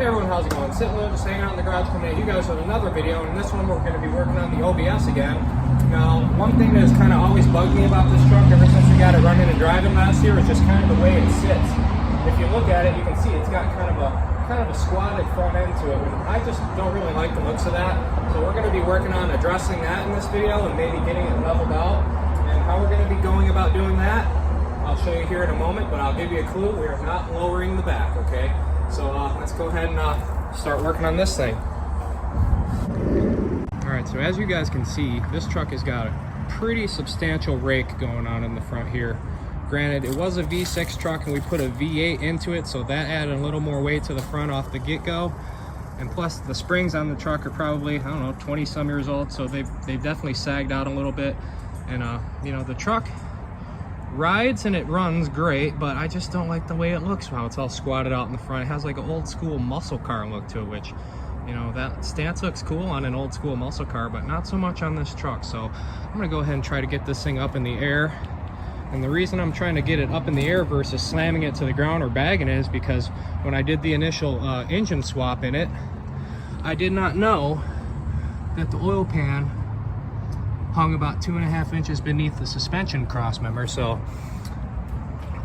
Hey everyone, how's it going? Sitting there just hanging out in the garage coming at you guys with another video, and in this one we're going to be working on the OBS again. Now, one thing that has kind of always bugged me about this truck ever since we got it running and driving last year is just kind of the way it sits. If you look at it, you can see it's got kind of a squatted front end to it, and I just don't really like the looks of that. So we're going to be working on addressing that in this video and maybe getting it leveled out. And how we're going to be going about doing that, I'll show you here in a moment, but I'll give you a clue. We are not lowering the back, okay? So let's go ahead and start working on this thing. Alright, so as you guys can see, this truck has got a pretty substantial rake going on in the front here. Granted, it was a V6 truck and we put a V8 into it, so that added a little more weight to the front off the get-go. And plus, the springs on the truck are probably, I don't know, 20 some years old, so they've definitely sagged out a little bit. And you know, the truck rides and it runs great, but I just don't like the way it looks while it's all squatted out in the front. It has like an old school muscle car look to it, which, you know, that stance looks cool on an old school muscle car, but not so much on this truck. So I'm gonna go ahead and try to get this thing up in the air. And the reason I'm trying to get it up in the air versus slamming it to the ground or bagging it is because when I did the initial engine swap in it, I did not know that the oil pan hung about 2.5 inches beneath the suspension cross member. So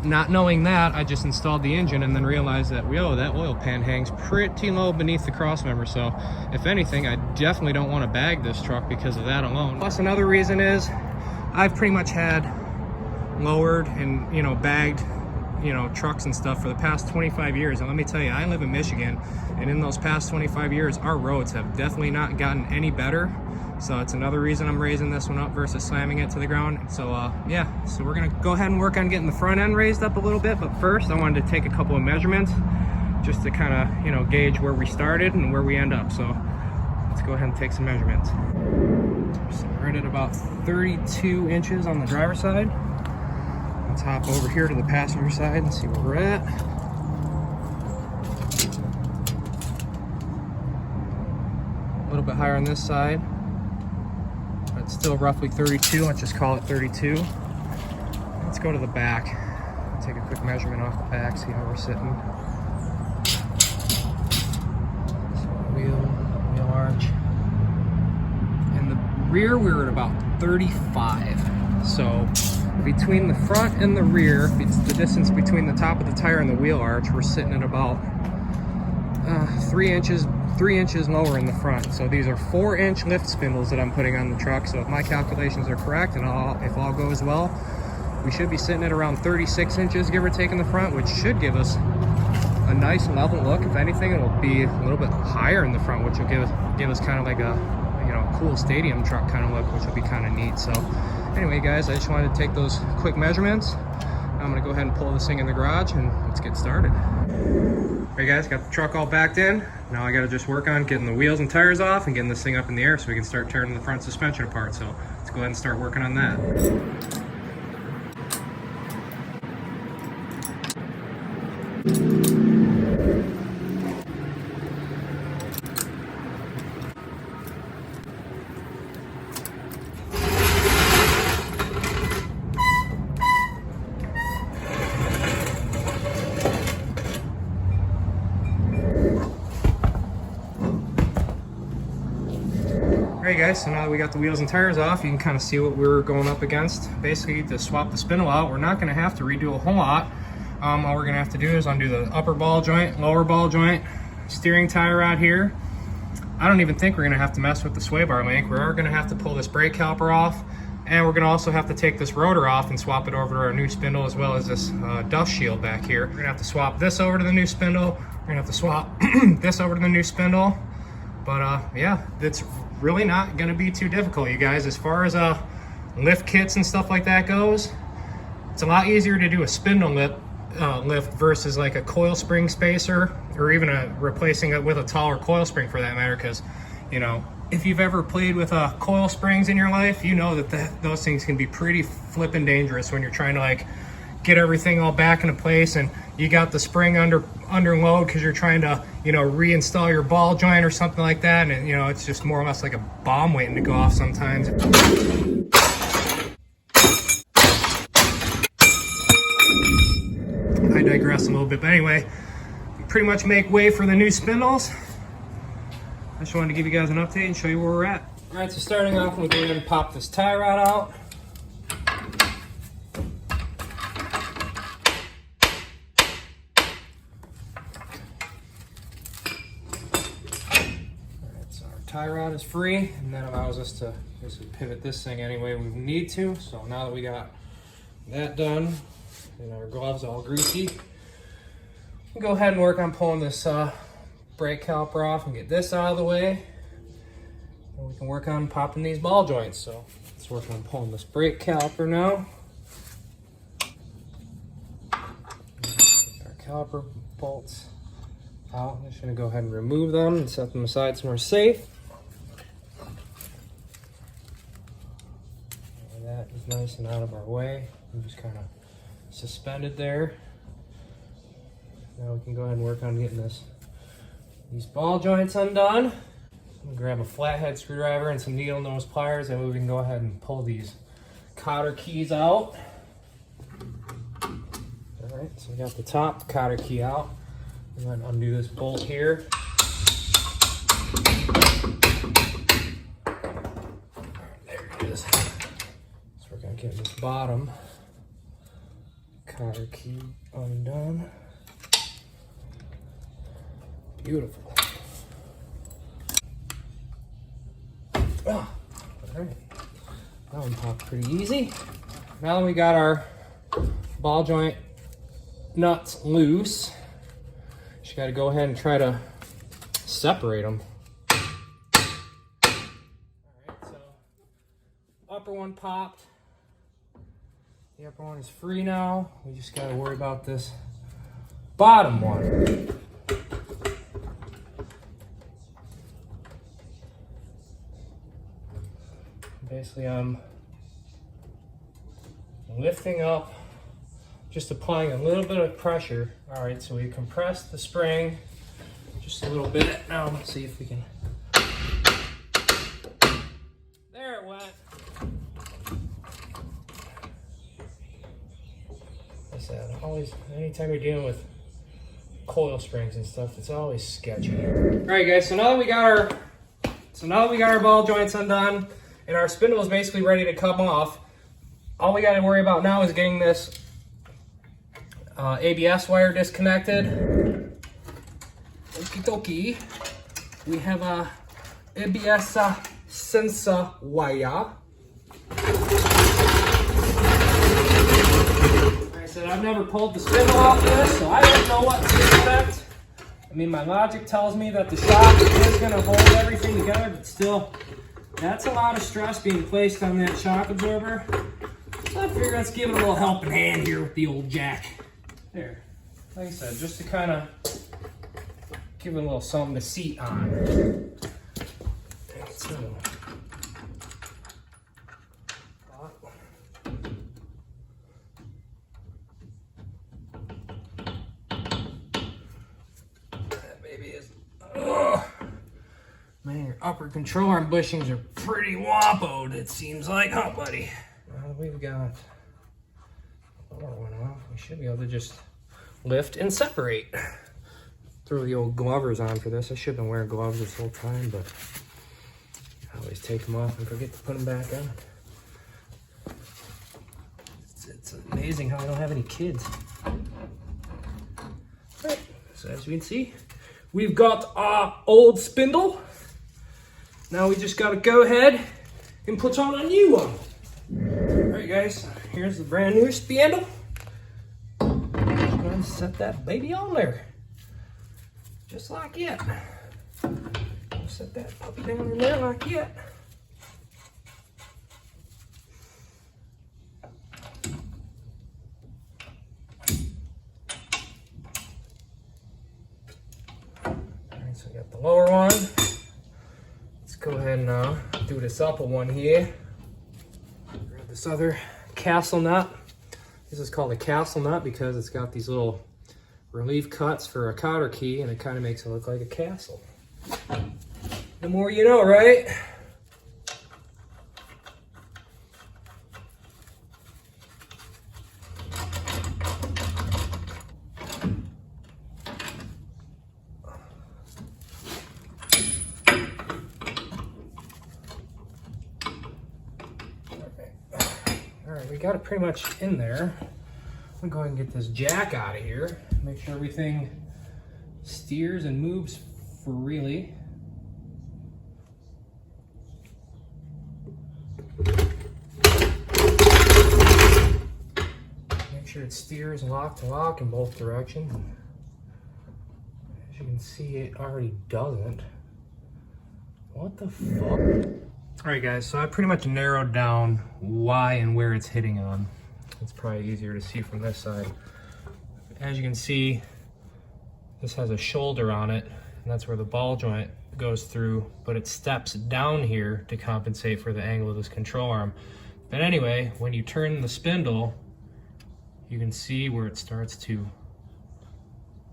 not knowing that, I just installed the engine and then realized that, whoa, that oil pan hangs pretty low beneath the cross member. So if anything, I definitely don't want to bag this truck because of that alone. Plus another reason is I've pretty much had lowered and, you know, bagged, you know, trucks and stuff for the past 25 years. And let me tell you, I live in Michigan, and in those past 25 years, our roads have definitely not gotten any better. So it's another reason I'm raising this one up versus slamming it to the ground. So yeah, so we're gonna go ahead and work on getting the front end raised up a little bit. But first, I wanted to take a couple of measurements just to kind of, you know, gauge where we started and where we end up. So let's go ahead and take some measurements. So we're right at about 32 inches on the driver's side. Let's hop over here to the passenger side and see where we're at. A little bit higher on this side. It's still roughly 32. Let's just call it 32. Let's go to the back. Take a quick measurement off the back, see how we're sitting. So wheel arch. In the rear, we were at about 35. So between the front and the rear, it's the distance between the top of the tire and the wheel arch, we're sitting at about 3 inches lower in the front. So these are 4-inch lift spindles that I'm putting on the truck. So if my calculations are correct and if all goes well, we should be sitting at around 36 inches, give or take, in the front, which should give us a nice level look. If anything, it'll be a little bit higher in the front, which will give us kind of like a, you know, cool stadium truck kind of look, which will be kind of neat. So anyway, guys, I just wanted to take those quick measurements. I'm gonna go ahead and pull this thing in the garage and let's get started. All right, guys, got the truck all backed in. Now I gotta just work on getting the wheels and tires off and getting this thing up in the air so we can start tearing the front suspension apart. So let's go ahead and start working on that. Alright guys, so now that we got the wheels and tires off, you can kind of see what we're going up against. Basically, to swap the spindle out, we're not going to have to redo a whole lot. All we're going to have to do is undo the upper ball joint, lower ball joint, steering tie rod here. I don't even think we're going to have to mess with the sway bar link. We're going to have to pull this brake caliper off, and we're going to also have to take this rotor off and swap it over to our new spindle, as well as this dust shield back here. We're going to have to swap this over to the new spindle. We're going to have to swap this over to the new spindle. But yeah, it's really not going to be too difficult, you guys. As far as lift kits and stuff like that goes, it's a lot easier to do a spindle lift versus like a coil spring spacer, or even replacing it with a taller coil spring for that matter. Because, you know, if you've ever played with coil springs in your life, you know that those things can be pretty flippin' dangerous when you're trying to like get everything all back into place and you got the spring under load because you're trying to, you know, reinstall your ball joint or something like that, and you know, it's just more or less like a bomb waiting to go off sometimes. I digress a little bit, but anyway, pretty much make way for the new spindles. I just wanted to give you guys an update and show you where we're at. All right, so starting off, we're going to pop this tie rod out. Tie rod is free, and that allows us to basically pivot this thing any way we need to. So now that we got that done and our gloves all greasy, we can go ahead and work on pulling this brake caliper off and get this out of the way. And we can work on popping these ball joints. So let's work on pulling this brake caliper now. Get our caliper bolts out. I'm just going to go ahead and remove them and set them aside somewhere safe. That is nice and out of our way. I'm just kind of suspended there. Now we can go ahead and work on getting these ball joints undone. I'm gonna grab a flathead screwdriver and some needle nose pliers, and we can go ahead and pull these cotter keys out. All right, so we got the top cotter key out. I'm going to undo this bolt here. There it is. So we're going to get this bottom cotter key undone. Beautiful. Oh, all right. That one popped pretty easy. Now that we got our ball joint nuts loose, you got to go ahead and try to separate them. All right, so upper one popped. The upper one is free now. We just got to worry about this bottom one. Basically, I'm lifting up, just applying a little bit of pressure. All right, so we compress the spring just a little bit. Now let's see if we can. There it went. Like I said, always, anytime you're dealing with coil springs and stuff, it's always sketchy. All right, guys. So now that we got our ball joints undone and our spindle is basically ready to come off, all we got to worry about now is getting this ABS wire disconnected. Okie dokie. We have a ABS sensor wire. Like I said, I've never pulled the spindle off this, so I don't know what to expect. I mean, my logic tells me that the shock is going to hold everything together, but still, that's a lot of stress being placed on that shock absorber. So I figure let's give it a little helping hand here with the old jack. There. Like I said, just to kind of give it a little something to seat on. So, that baby is. Man, your upper control arm bushings are pretty wampoed, it seems like, huh, buddy? Well, we've got the lower one off. We should be able to just lift and separate. Throw the old glovers on for this. I should have been wearing gloves this whole time, but I always take them off and forget to put them back on. It's amazing how I don't have any kids. All right, so as you can see, we've got our old spindle. Now we just got to go ahead and put on a new one. All right, guys, here's the brand new spindle. Just going to set that baby on there. Just like it. Set that puppy down in there like it. Alright, so we got the lower one. Let's go ahead and do this upper one here. Grab this other castle nut. This is called a castle nut because it's got these little relief cuts for a cotter key, and it kind of makes it look like a castle. The more you know, right? right, we got it pretty much in there. I'm gonna go ahead and get this jack out of here. Make sure everything steers and moves freely. Make sure it steers lock to lock in both directions. As you can see, it already doesn't. What the fuck? All right, guys, so I pretty much narrowed down why and where it's hitting on. It's probably easier to see from this side. As you can see, this has a shoulder on it, and that's where the ball joint goes through, but it steps down here to compensate for the angle of this control arm. But anyway, when you turn the spindle, you can see where it starts to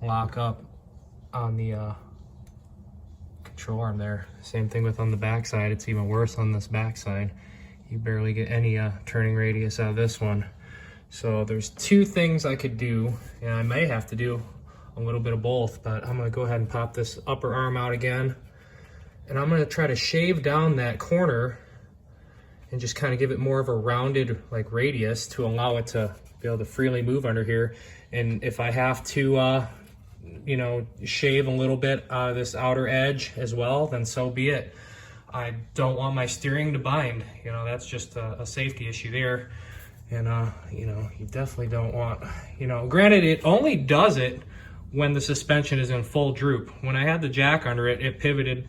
lock up on the control arm there. Same thing with on the back side. It's even worse on this back side. You barely get any turning radius out of this one. So there's two things I could do, and I may have to do a little bit of both, but I'm gonna go ahead and pop this upper arm out again, and I'm gonna try to shave down that corner and just kind of give it more of a rounded like radius to allow it to be able to freely move under here. And if I have to you know, shave a little bit out of this outer edge as well, then so be it. I don't want my steering to bind. You know, that's just a safety issue there. And you know, you definitely don't want, you know, granted, it only does it when the suspension is in full droop. When I had the jack under it, it pivoted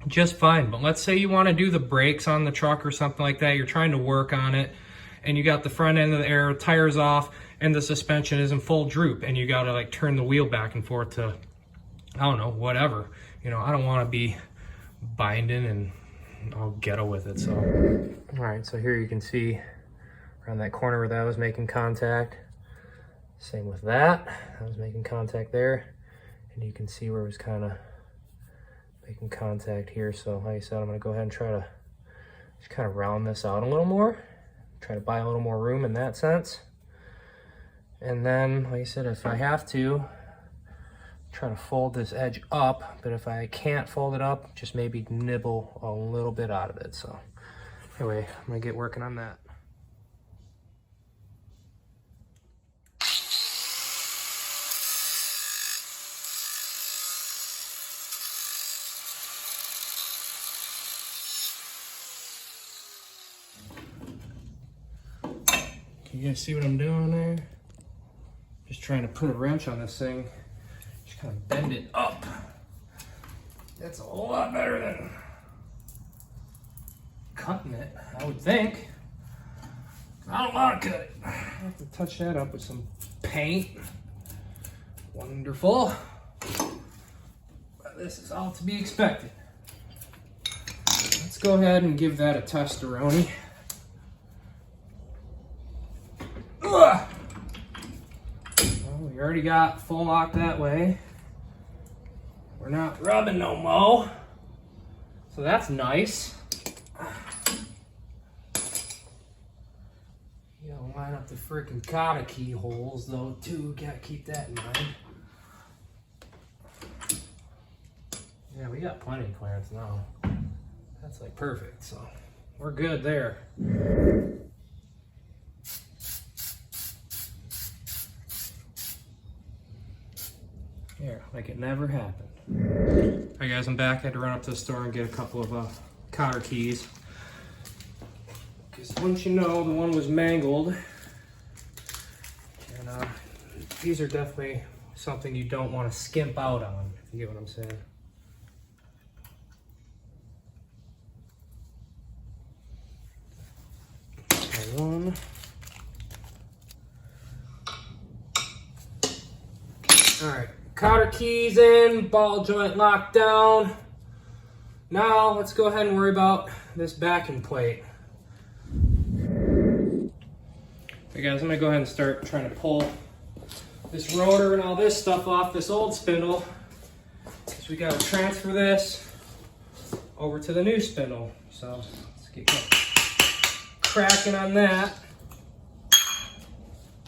just fine. But let's say you want to do the brakes on the truck or something like that, you're trying to work on it, and you got the front end of the air tires off and the suspension is in full droop, and you got to like turn the wheel back and forth to, I don't know, whatever. You know, I don't want to be binding and all ghetto with it. So all right, so here you can see around that corner where that was making contact. Same with that, I was making contact there, and you can see where it was kind of making contact here. So like I said, I'm gonna go ahead and try to just kind of round this out a little more, try to buy a little more room in that sense. And then, like I said, if I have to, try to fold this edge up, but if I can't fold it up, just maybe nibble a little bit out of it. So anyway, I'm gonna get working on that. You guys see what I'm doing there? Just trying to put a wrench on this thing. Just kind of bend it up. That's a whole lot better than cutting it, I would think. I don't want to cut it. I have to touch that up with some paint. Wonderful. But this is all to be expected. Let's go ahead and give that a testaroni. Well, we already got full lock that way. We're not rubbing no mo, so that's nice. You gotta line up the freaking cotta keyholes though too. Gotta keep that in mind. Yeah, we got plenty of clearance now. That's like perfect, so we're good there. Here, like it never happened. All right, guys, I'm back. I had to run up to the store and get a couple of cotter keys. Because once you know, the one was mangled. And these are definitely something you don't want to skimp out on, if you get what I'm saying. One. All right. Cotter keys in, ball joint locked down. Now let's go ahead and worry about this backing plate. Okay guys, I'm gonna go ahead and start trying to pull this rotor and all this stuff off this old spindle. So we gotta transfer this over to the new spindle. So let's get cracking on that.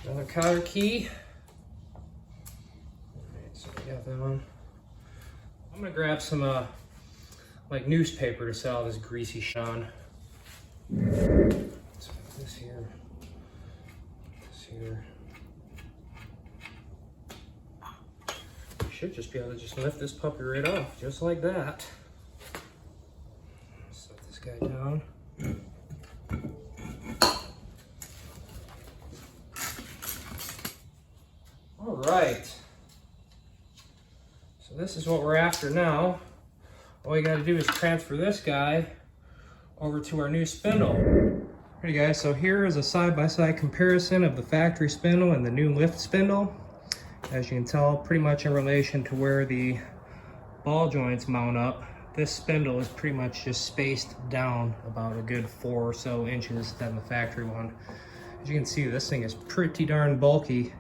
Another cotter key. Got that one. I'm gonna grab some like newspaper to sell this greasy shine. Let's put this here. here. You should just be able to just lift this puppy right off, just like that. Set this guy down. All right. So this is what we're after now. All you got to do is transfer this guy over to our new spindle. Alrighty guys, so here is a side-by-side comparison of the factory spindle and the new lift spindle. As you can tell, pretty much in relation to where the ball joints mount up, this spindle is pretty much just spaced down about a good 4 or so inches than the factory one. As you can see, this thing is pretty darn bulky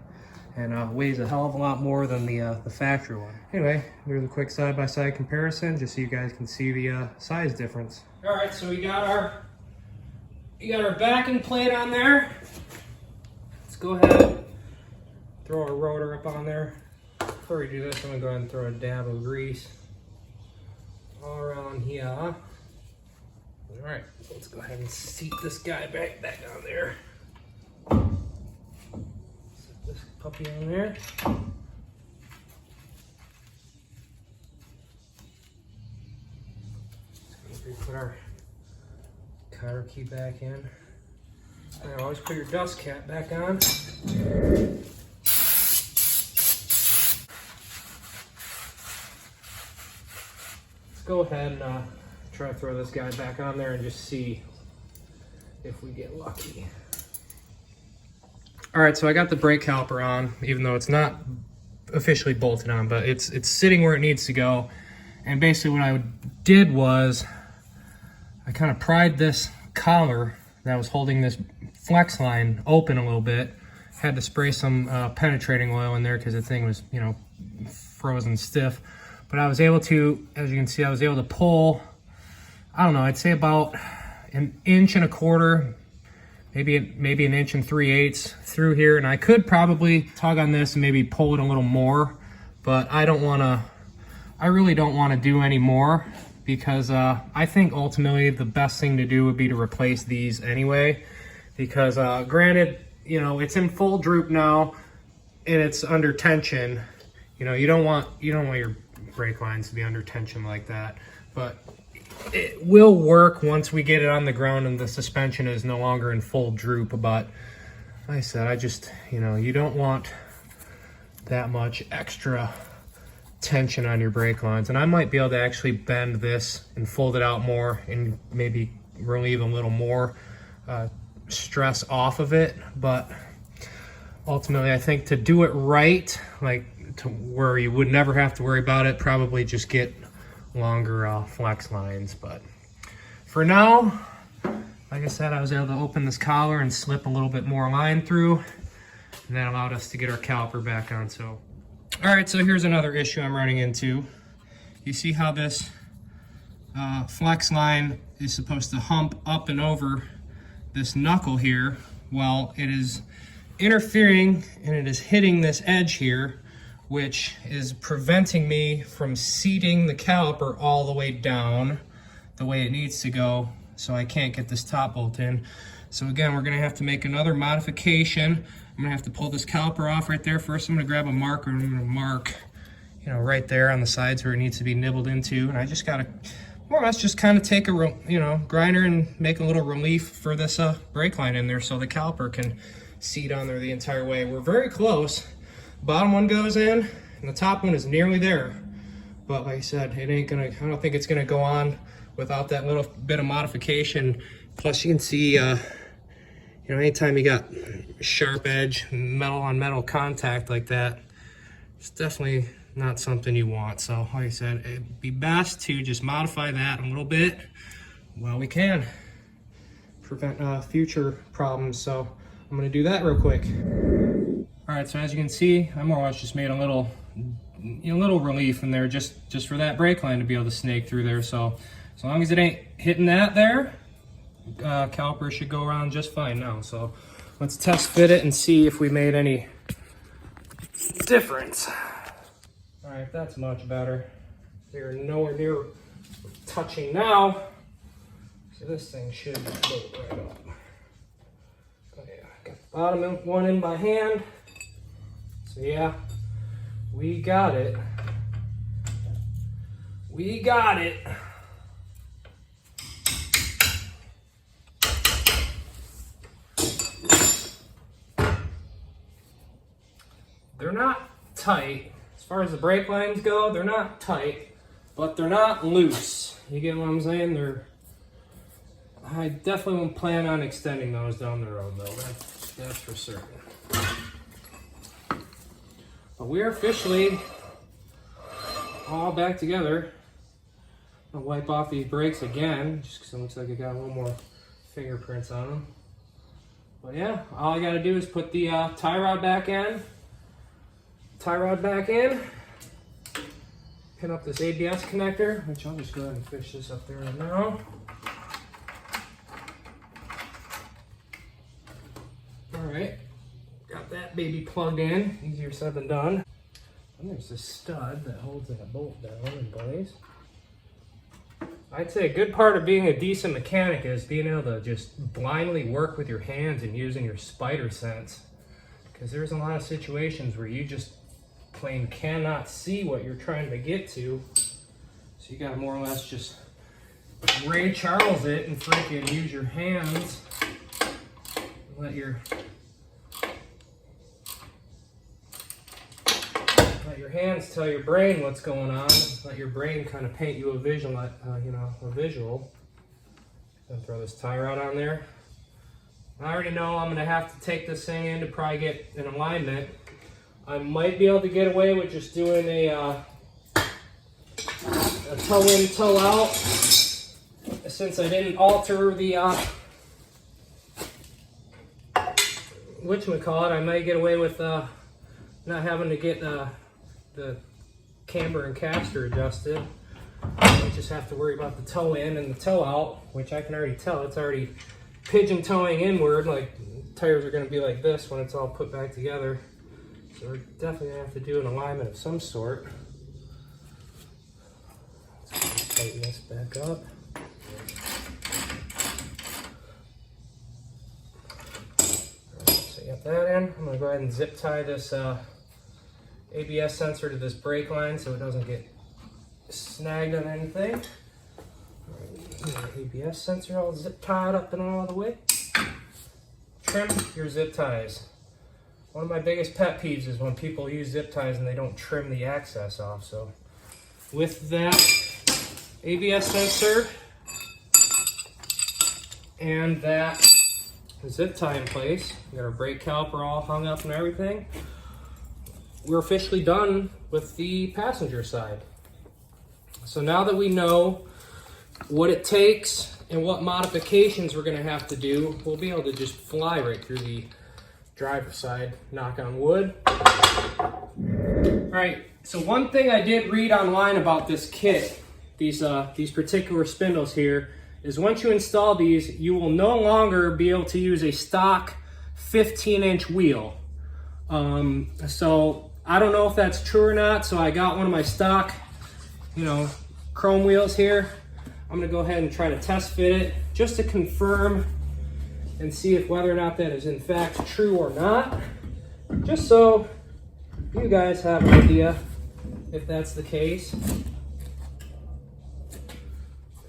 and weighs a hell of a lot more than the factory one. Anyway, here's a quick side-by-side comparison just so you guys can see the size difference. All right, so we got our backing plate on there. Let's go ahead, throw our rotor up on there. Before we do this, I'm gonna go ahead and throw a dab of grease all around here. All right, let's go ahead and seat this guy back on there. Set this puppy on there. Put our cotter key back in. And always put your dust cap back on. Let's go ahead and try to throw this guy back on there and just see if we get lucky. All right, so I got the brake caliper on, even though it's not officially bolted on, but it's sitting where it needs to go. And basically what I did was I kind of pried this collar that was holding this flex line open a little bit. Had to spray some penetrating oil in there because the thing was, you know, frozen stiff. But I was able to, as you can see, I was able to pull, I don't know, I'd say about 1.25 inches, maybe an 1 3/8 through here. And I could probably tug on this and maybe pull it a little more, but I really don't want to do any more because I think ultimately the best thing to do would be to replace these anyway. Because granted, you know, it's in full droop now and it's under tension. You know, you don't want your brake lines to be under tension like that. But it will work once we get it on the ground and the suspension is no longer in full droop. But like I said, I just, you know, you don't want that much extra tension on your brake lines. And I might be able to actually bend this and fold it out more and maybe relieve a little more stress off of it. But ultimately I think to do it right, like to where you would never have to worry about it, probably just get longer flex lines. But for now, like I said, I was able to open this collar and slip a little bit more line through, and that allowed us to get our caliper back on. So all right, so here's another issue I'm running into. You see how this flex line is supposed to hump up and over this knuckle here? Well, it is interfering and it is hitting this edge here, which is preventing me from seating the caliper all the way down the way it needs to go, so I can't get this top bolt in. So again, we're gonna have to make another modification. I'm gonna have to pull this caliper off right there. First, I'm gonna grab a marker and I'm gonna mark, you know, right there on the sides where it needs to be nibbled into. And I just gotta more or less just kind of take a, you know, grinder and make a little relief for this brake line in there so the caliper can seat on there the entire way. We're very close. Bottom one goes in and the top one is nearly there. But like I said, it ain't gonna, I don't think it's gonna go on without that little bit of modification. Plus you can see, you know, anytime you got sharp edge, metal on metal contact like that, it's definitely not something you want. So like I said, it'd be best to just modify that a little bit while we can prevent future problems. So I'm gonna do that real quick. All right, so as you can see, I more or less just made a little, you know, little relief in there just for that brake line to be able to snake through there. So as long as it ain't hitting that there, caliper should go around just fine now. So let's test fit it and see if we made any difference. All right, that's much better. We're nowhere near touching now, so this thing should float right up. Oh yeah, got bottom one in by hand. So yeah, we got it. We got it. They're not tight. As far as the brake lines go, they're not tight, but they're not loose. You get what I'm saying? I definitely won't plan on extending those down the road though, that's for certain. But we're officially all back together. I'll wipe off these brakes again, just because it looks like I got a little more fingerprints on them. But yeah, all I gotta do is put the tie rod back in. Pin up this ABS connector, which I'll just go ahead and fish this up there right now. Alright, got that baby plugged in, easier said than done. And there's this stud that holds that bolt down in place. I'd say a good part of being a decent mechanic is being able to just blindly work with your hands and using your spider sense. Because there's a lot of situations where you just plain cannot see what you're trying to get to. So you gotta more or less just Ray Charles it and freaking use your hands. Let your hands tell your brain what's going on. Let your brain kind of paint you a visual, a visual. And throw this tie rod on there. I already know I'm gonna have to take this thing in to probably get an alignment. I might be able to get away with just doing a toe in, toe out, since I didn't alter the whatchamacallit. I might get away with not having to get the camber and caster adjusted. I just have to worry about the toe in and the toe out, which I can already tell it's already pigeon toeing inward. Like tires are going to be like this when it's all put back together. So we're definitely going to have to do an alignment of some sort. Let's tighten this back up. Alright, so you got that in. I'm going to go ahead and zip tie this ABS sensor to this brake line so it doesn't get snagged on anything. Alright, ABS sensor all zip tied up and all the way. Trim your zip ties. One of my biggest pet peeves is when people use zip ties and they don't trim the access off. So with that ABS sensor and that zip tie in place, we got our brake caliper all hung up and everything, we're officially done with the passenger side. So now that we know what it takes and what modifications we're going to have to do, we'll be able to just fly right through the driver's side, knock on wood. Alright, so one thing I did read online about this kit, these particular spindles here, is once you install these, you will no longer be able to use a stock 15-inch wheel. So I don't know if that's true or not, so I got one of my stock, chrome wheels here. I'm gonna go ahead and try to test fit it just to confirm and see if whether or not that is in fact true or not, just so you guys have an idea if that's the case.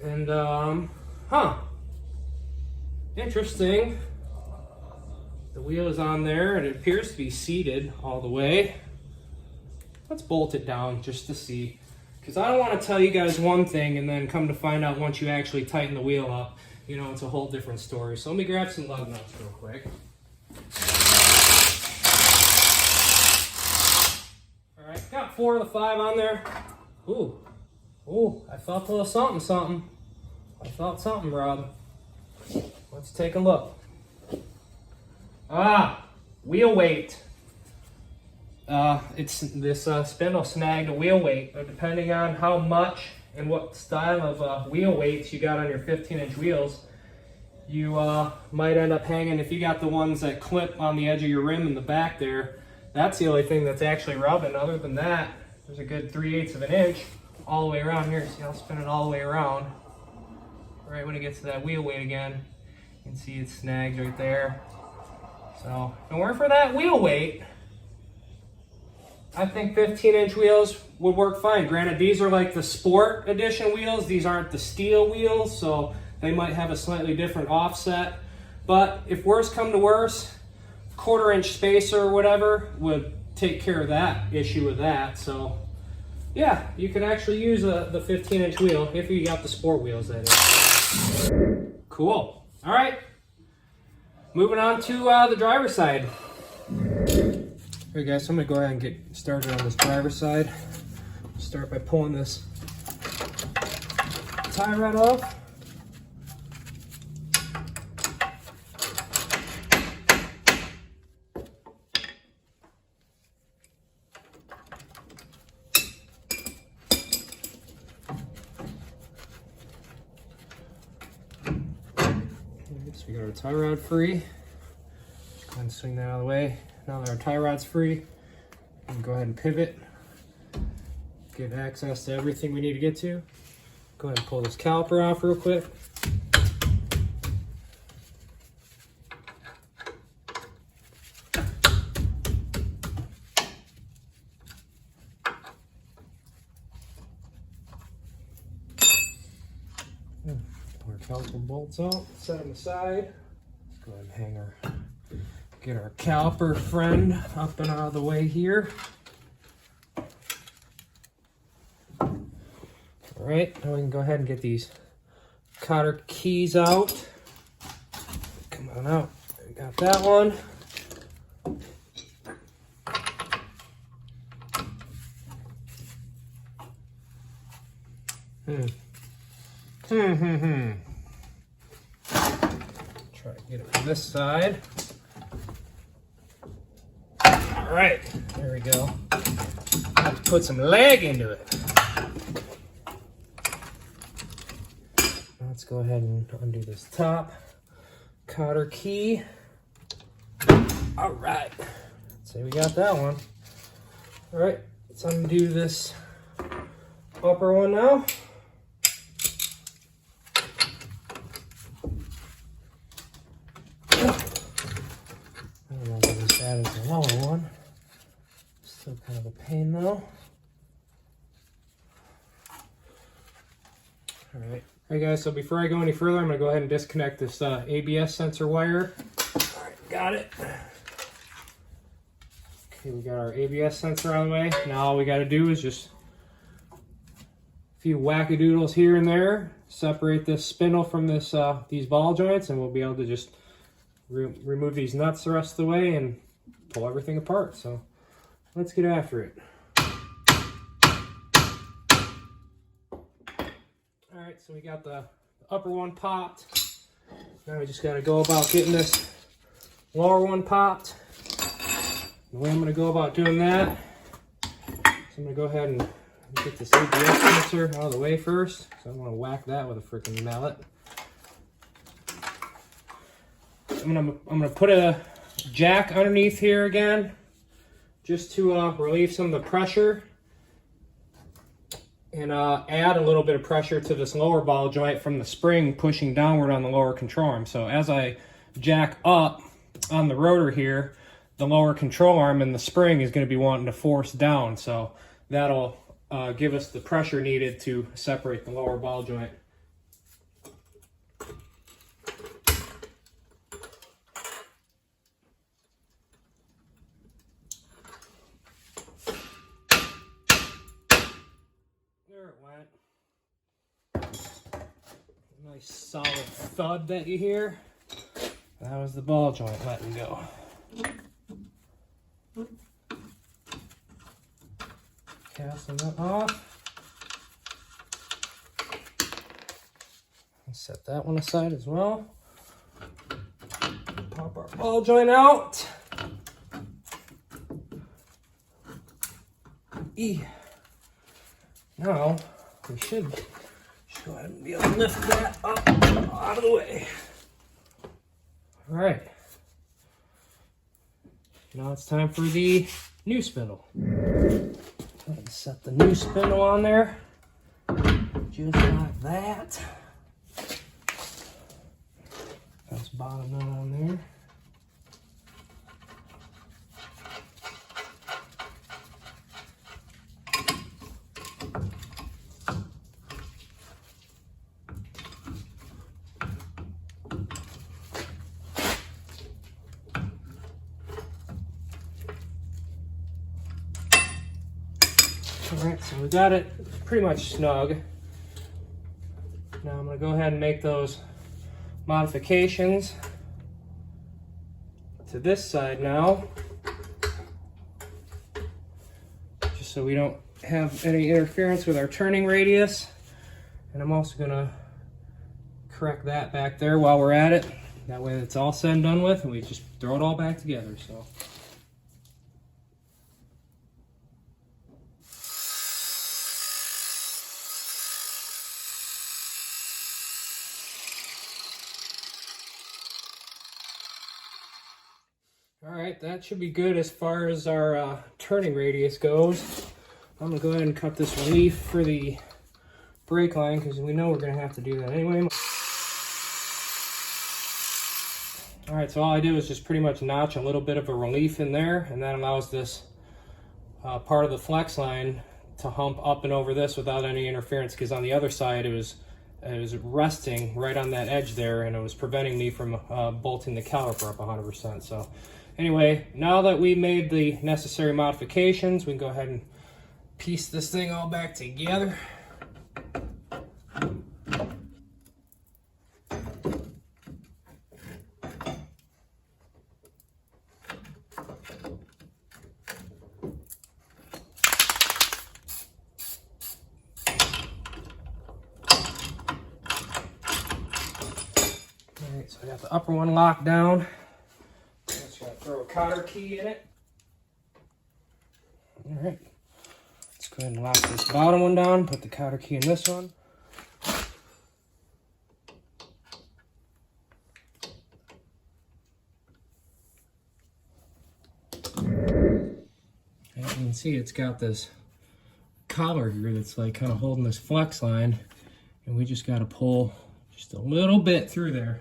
And interesting, the wheel is on there and it appears to be seated all the way. Let's bolt it down just to see, because I don't want to tell you guys one thing and then come to find out once you actually tighten the wheel up, it's a whole different story. So let me grab some lug nuts real quick. All right, got 4 of the 5 on there. Ooh, I felt a little something. I felt something, Rob. Let's take a look. Wheel weight. It's this spindle snagged a wheel weight. Depending on how much and what style of wheel weights you got on your 15-inch wheels, you might end up hanging, if you got the ones that clip on the edge of your rim in the back there, that's the only thing that's actually rubbing. Other than that, there's a good 3/8 of an inch all the way around here. See, I'll spin it all the way around. Right when it gets to that wheel weight again, you can see it snags right there. So, and we're for that wheel weight, I think 15-inch wheels would work fine. Granted, these are like the Sport Edition wheels. These aren't the steel wheels, so they might have a slightly different offset. But if worse come to worse, 1/4-inch spacer or whatever would take care of that issue with that. So yeah, you could actually use the 15-inch wheel if you got the sport wheels, that is. Cool. All right. Moving on to the driver's side. All right, guys, so I'm gonna go ahead and get started on this driver's side. Start by pulling this tie rod off. So we got our tie rod free. Just go ahead and swing that out of the way. Now that our tie rod's free, we can go ahead and pivot, get access to everything we need to get to. Go ahead and pull this caliper off real quick. Pull our caliper bolts out, set them aside. Let's go ahead and hang our get our caliper friend up and out of the way here. All right, now we can go ahead and get these cotter keys out. Come on out. We got that one. Try to get it from this side. All right, there we go. Have to put some leg into it. Let's go ahead and undo this top cotter key. All right, say we got that one. All right, let's undo this upper one now. I don't know if it's as bad as the lower one. Still kind of a pain though. All right. All right, guys, so before I go any further, I'm going to go ahead and disconnect this ABS sensor wire. All right, got it. Okay, we got our ABS sensor out of the way. Now all we got to do is just a few wackadoodles here and there, separate this spindle from this these ball joints, and we'll be able to just remove these nuts the rest of the way and pull everything apart. So let's get after it. Alright, so we got the upper one popped. Now we just got to go about getting this lower one popped. The way I'm going to go about doing that, so I'm going to go ahead and get this ABS sensor out of the way first. So I'm going to whack that with a freaking mallet. I'm gonna put a jack underneath here again, just to relieve some of the pressure and add a little bit of pressure to this lower ball joint from the spring pushing downward on the lower control arm. So as I jack up on the rotor here, the lower control arm and the spring is going to be wanting to force down. So that'll give us the pressure needed to separate the lower ball joint. Nice solid thud that you hear. That was the ball joint letting go. Casting that off. And set that one aside as well. Pop our ball joint out. Now we should go ahead and be able to lift that up out of the way. All right. Now it's time for the new spindle. Let's set the new spindle on there, just like that. That's bottom nut on there. All right, so we got it pretty much snug. Now I'm gonna go ahead and make those modifications to this side now, just so we don't have any interference with our turning radius. And I'm also gonna correct that back there while we're at it. That way it's all said and done with, and we just throw it all back together. So. All right, that should be good as far as our turning radius goes. I'm gonna go ahead and cut this relief for the brake line because we know we're gonna have to do that anyway. All right, so all I did was just pretty much notch a little bit of a relief in there, and that allows this part of the flex line to hump up and over this without any interference, because on the other side it was resting right on that edge there, and it was preventing me from bolting the caliper up 100%. So anyway, now that we made the necessary modifications, we can go ahead and piece this thing all back together. Alright, so I got the upper one locked down. Just gotta throw a cotter key in it. Alright. Let's go ahead and lock this bottom one down, put the cotter key in this one. And you can see it's got this collar here that's like kind of holding this flex line, and we just got to pull just a little bit through there.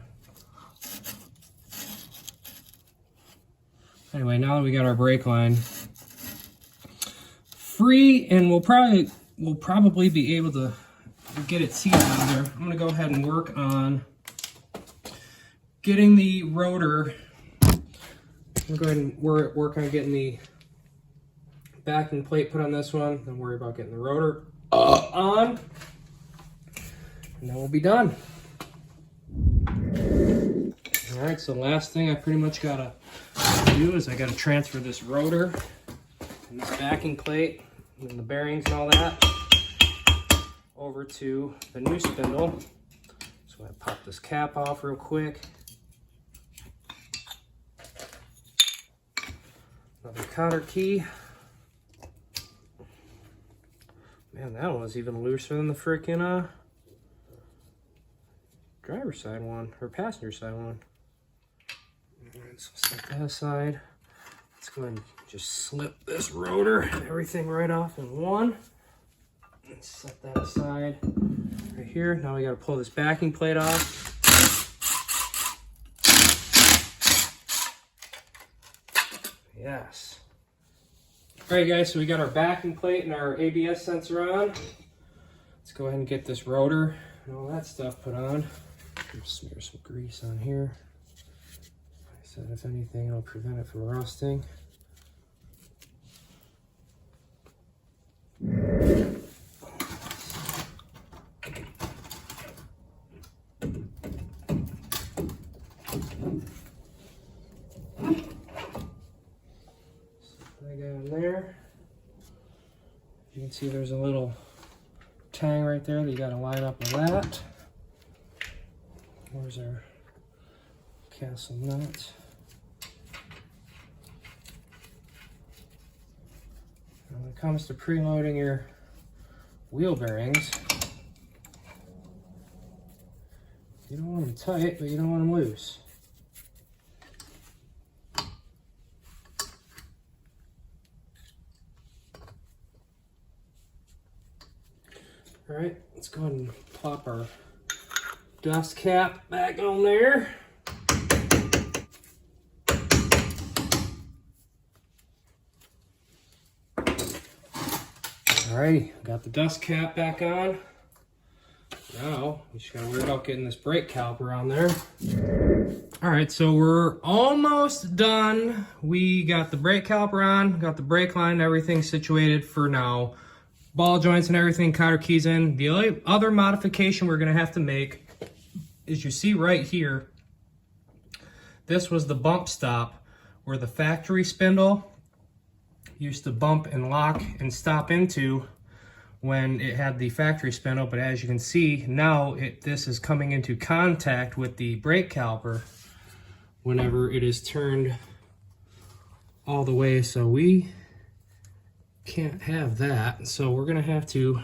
Anyway, now that we got our brake line free, and we'll probably be able to get it seated on there, I'm gonna go ahead and work on getting the rotor. I'm gonna go ahead and work on getting the backing plate put on this one, then worry about getting the rotor on, and then we'll be done. All right, so the last thing I pretty much gotta do is I gotta transfer this rotor and this backing plate and the bearings and all that over to the new spindle. So I'm gonna pop this cap off real quick. Another cotter key. Man, that one was even looser than the frickin' driver's side one, or passenger side one. Alright, so set that aside. Let's go ahead and just slip this rotor and everything right off in one. And set that aside right here. Now we gotta pull this backing plate off. Yes. Alright guys, so we got our backing plate and our ABS sensor on. Let's go ahead and get this rotor and all that stuff put on. Smear some grease on here. Like I said, if anything, it'll prevent it from rusting. I got in there. You can see there's a little tang right there that you got to line up with that. Where's our castle nut? When it comes to preloading your wheel bearings, you don't want them tight, but you don't want them loose. All right, let's go ahead and plop our dust cap back on there. Alrighty, got the dust cap back on. Now, we just gotta worry about getting this brake caliper on there. Alright, so we're almost done. We got the brake caliper on, got the brake line, everything situated for now. ball joints and everything, cotter keys in. The only other modification we're gonna have to make is, you see right here, this was the bump stop where the factory spindle used to bump and lock and stop into when it had the factory spindle. But as you can see now, this is coming into contact with the brake caliper whenever it is turned all the way, so we can't have that. So we're gonna have to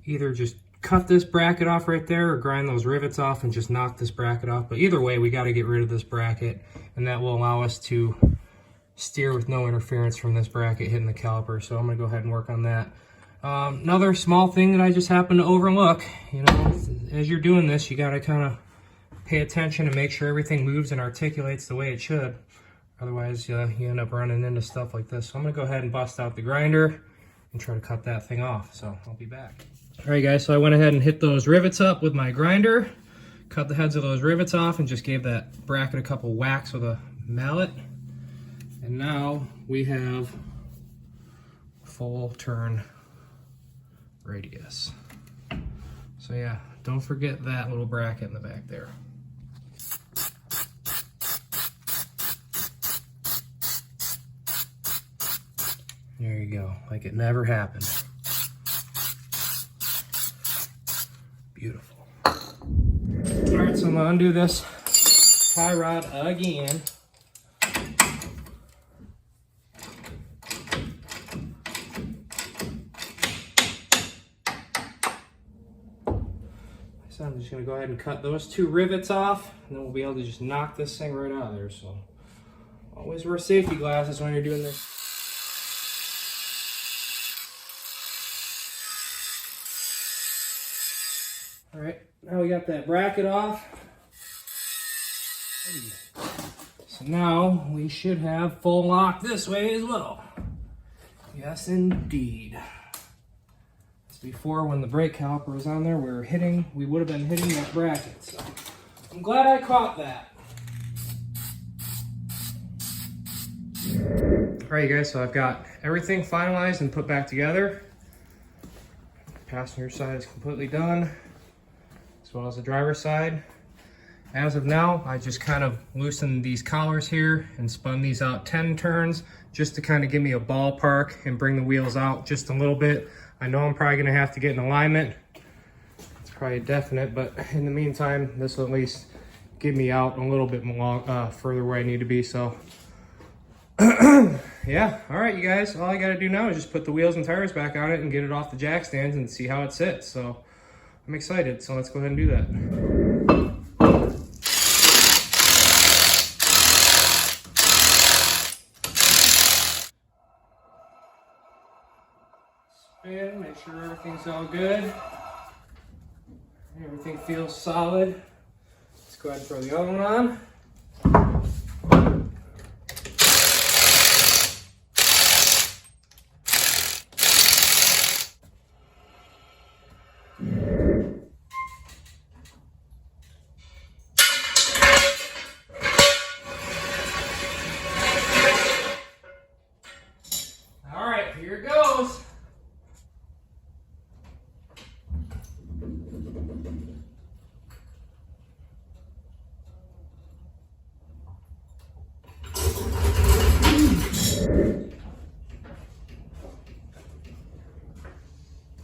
either just cut this bracket off right there or grind those rivets off and just knock this bracket off. But either way, we got to get rid of this bracket, and that will allow us to steer with no interference from this bracket hitting the caliper. So I'm gonna go ahead and work on that. Another small thing that I just happened to overlook, you know, as you're doing this, you got to kind of pay attention and make sure everything moves and articulates the way it should. Otherwise, you end up running into stuff like this. So I'm gonna go ahead and bust out the grinder and try to cut that thing off. So I'll be back. All right, guys, so I went ahead and hit those rivets up with my grinder, cut the heads of those rivets off, and just gave that bracket a couple whacks with a mallet. And now we have full turn radius. So yeah, don't forget that little bracket in the back there. There you go, like it never happened. Beautiful. All right, so I'm gonna undo this tie rod again. So I'm just gonna go ahead and cut those two rivets off, and then we'll be able to just knock this thing right out of there. So always wear safety glasses when you're doing this. All right, now we got that bracket off. So now we should have full lock this way as well. Yes, indeed. As before, when the brake caliper was on there, we would have been hitting that bracket. So I'm glad I caught that. All right, you guys, so I've got everything finalized and put back together. Passenger side is completely done, as well as the driver's side. As of now, I just kind of loosened these collars here and spun these out 10 turns just to kind of give me a ballpark and bring the wheels out just a little bit. I know I'm probably gonna have to get in alignment. It's probably definite, but in the meantime, this will at least get me out a little bit more, further where I need to be. So yeah, all right, you guys, all I gotta do now is just put the wheels and tires back on it and get it off the jack stands and see how it sits. So I'm excited, so let's go ahead and do that. Spin, make sure everything's all good. Everything feels solid. Let's go ahead and throw the other one on. All right, here it goes.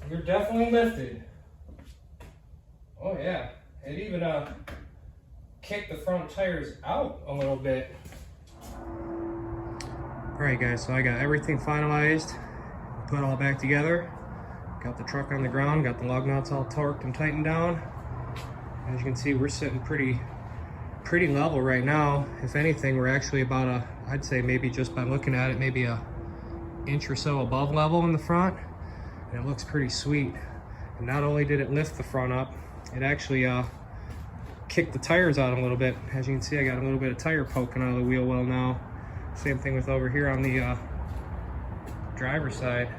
You're definitely lifted. Oh yeah, it even kicked the front tires out a little bit. Alright guys, so I got everything finalized, put it all back together, got the truck on the ground, got the lug nuts all torqued and tightened down. As you can see, we're sitting pretty level right now. If anything, we're actually about I'd say maybe just by looking at it, maybe a inch or so above level in the front. And it looks pretty sweet. And not only did it lift the front up, it actually kicked the tires out a little bit. As you can see, I got a little bit of tire poking out of the wheel well now. Same thing with over here on the driver's side.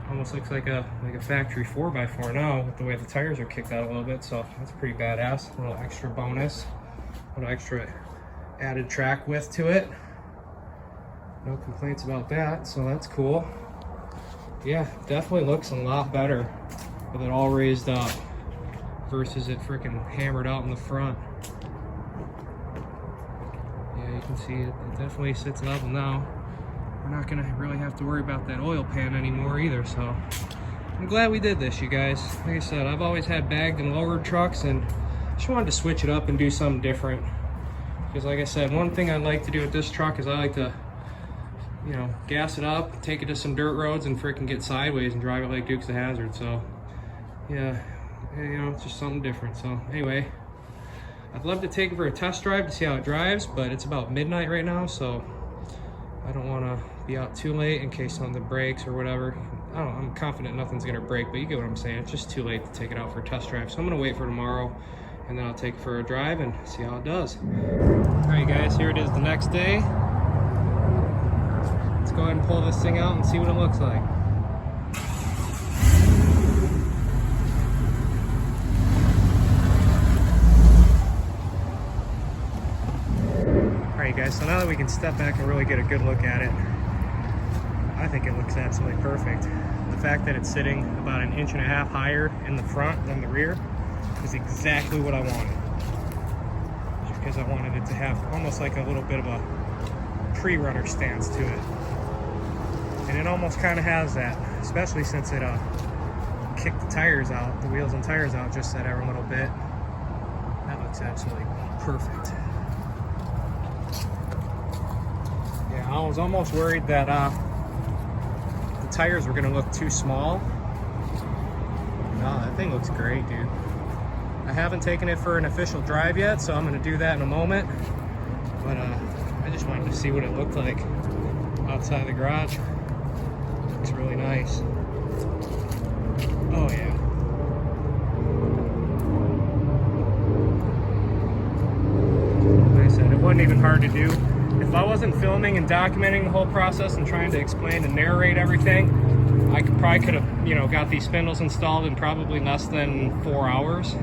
Almost looks like a factory 4x4 now with the way the tires are kicked out a little bit. So that's pretty badass. A little extra bonus, a little extra added track width to it. No complaints about that, so that's cool. yeah, definitely looks a lot better with it all raised up versus it freaking hammered out in the front. Yeah, you can see it definitely sits level now. We're not gonna really have to worry about that oil pan anymore either, so I'm glad we did this, you guys. Like I said, I've always had bagged and lowered trucks, and just wanted to switch it up and do something different. Because like I said, one thing I like to do with this truck is I like to, you know, gas it up, take it to some dirt roads, and freaking get sideways and drive it like Dukes of Hazzard. So yeah, you know, it's just something different. So anyway, I'd love to take it for a test drive to see how it drives, but it's about midnight right now, so I don't want to be out too late in case something breaks or whatever. I'm confident nothing's gonna break, but you get what I'm saying. It's just too late to take it out for a test drive. So I'm gonna wait for tomorrow, and then I'll take it for a drive and see how it does. All right, guys, here it is the next day. Let's go ahead and pull this thing out and see what it looks like. All right, guys, so now that we can step back and really get a good look at it, I think it looks absolutely perfect. The fact that it's sitting about 1.5 inches higher in the front than the rear is exactly what I wanted. Just because I wanted it to have almost like a little bit of a pre-runner stance to it. And it almost kind of has that, especially since it kicked the tires out, the wheels and tires out just that every little bit. That looks absolutely perfect. Yeah, I was almost worried that the tires were gonna look too small. No, that thing looks great, dude. I haven't taken it for an official drive yet, so I'm gonna do that in a moment. But I just wanted to see what it looked like outside the garage. Looks really nice. Oh yeah. Like I said, it wasn't even hard to do. If I wasn't filming and documenting the whole process and trying to explain and narrate everything, I could have, you know, got these spindles installed in probably less than 4 hours.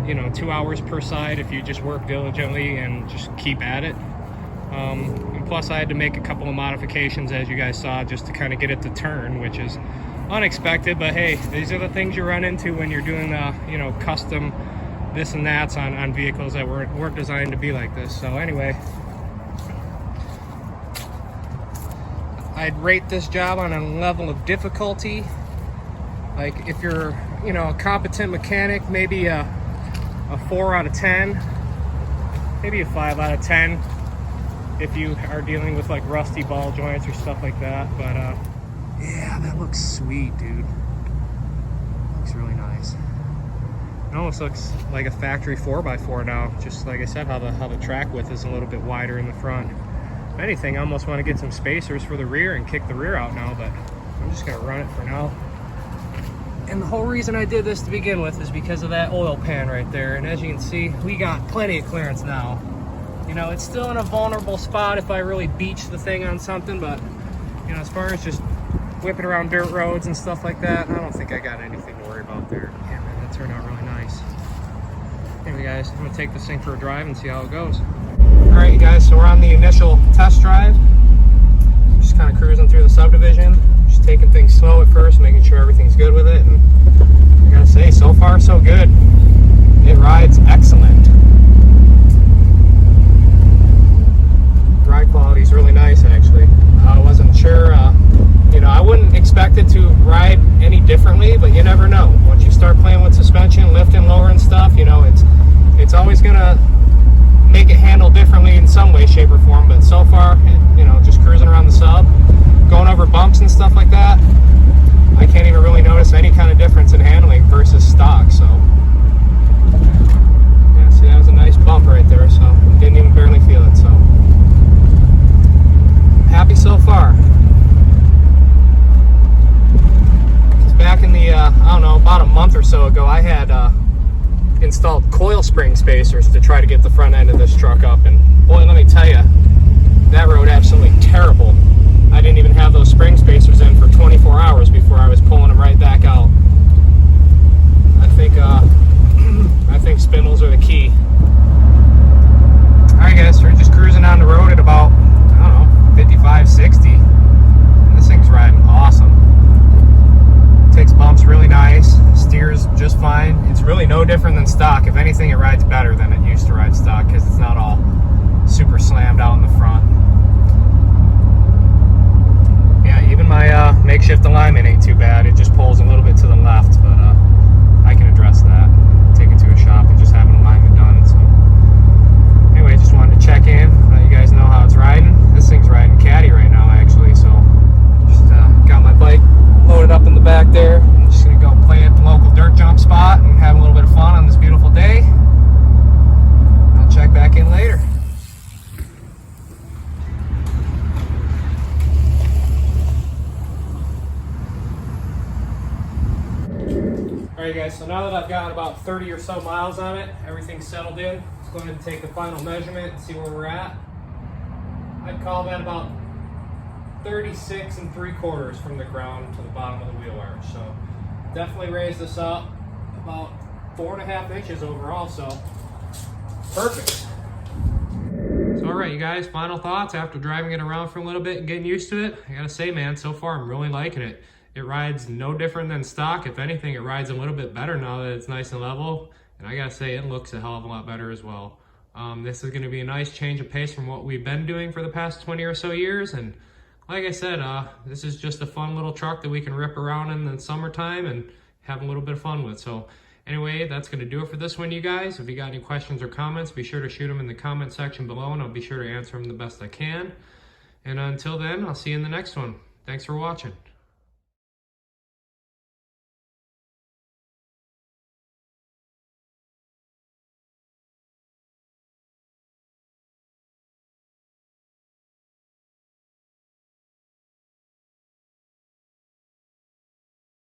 You know, 2 hours per side if you just work diligently and just keep at it. And plus I had to make a couple of modifications, as you guys saw, just to kind of get it to turn, which is unexpected, but hey, these are the things you run into when you're doing, you know, custom this and that's on vehicles that weren't designed to be like this. So anyway, I'd rate this job on a level of difficulty. Like if you're, you know, a competent mechanic, maybe a 4 out of 10, maybe a 5 out of 10 if you are dealing with like rusty ball joints or stuff like that. But yeah, that looks sweet, dude. Looks really nice. It almost looks like a factory 4x4 now. Just like I said, how the track width is a little bit wider in the front. If anything, I almost want to get some spacers for the rear and kick the rear out now, but I'm just gonna run it for now. And the whole reason I did this to begin with is because of that oil pan right there. And as you can see, we got plenty of clearance now. You know, it's still in a vulnerable spot if I really beach the thing on something, but you know, as far as just whipping around dirt roads and stuff like that, I don't think I got anything to worry about there. Yeah, man, that turned out really nice. Anyway, guys, I'm gonna take this thing for a drive and see how it goes. All right, you guys, so we're on the initial test drive. Just kind of cruising through the subdivision, just taking things slow at first, making sure everything's good with it. And I gotta say, so far so good. It rides excellent. Ride quality is really nice, actually. I wasn't sure, you know, I wouldn't expect it to ride any differently, but you never know. Once you start playing with suspension, lifting, lowering stuff, you know, it's always gonna make it handle differently in some way, shape, or form. But so far, you know, just cruising around the sub, going over bumps and stuff like that, I can't even really notice any kind of difference in handling versus stock. So yeah, see, that was a nice bump right there, so didn't even barely feel it. So happy so far. Because back in the I don't know, about a month or so ago, I had installed coil spring spacers to try to get the front end of this truck up, and boy, let me tell you, that rode absolutely terrible. I didn't even have those spring spacers in for 24 hours before I was pulling them right back out. I think spindles are the key. Alright guys, so we're just cruising on the road at about, I don't know, 55, 60. And this thing's riding awesome. just fine. It's really no different than stock. If anything, it rides better than it used to ride stock because it's not all super slammed out in the front. Yeah, even my makeshift alignment ain't too bad. It just pulls a little bit to the left, but I can address that. Take it to a shop and just have an alignment done. So anyway, just wanted to check in, let you guys know how it's riding. This thing's riding catty right now, actually. So just got my bike loaded up in the back there. I'm just gonna go play at the local dirt jump spot and have a little bit of fun on this beautiful day. I'll check back in later. Alright guys, so now that I've got about 30 or so miles on it, everything's settled in. Let's go ahead and take the final measurement and see where we're at. I'd call that about 36 3/4 from the ground to the bottom of the wheel arch. So definitely raised this up about 4.5 inches overall, so perfect. So alright you guys, final thoughts after driving it around for a little bit and getting used to it. I gotta say man, so far I'm really liking it. It rides no different than stock. If anything, it rides a little bit better now that it's nice and level. And I gotta say, it looks a hell of a lot better as well. This is gonna be a nice change of pace from what we've been doing for the past 20 or so years. And like I said, this is just a fun little truck that we can rip around in the summertime and have a little bit of fun with. So anyway, that's gonna do it for this one, you guys. If you got any questions or comments, be sure to shoot them in the comment section below and I'll be sure to answer them the best I can. And until then, I'll see you in the next one. Thanks for watching.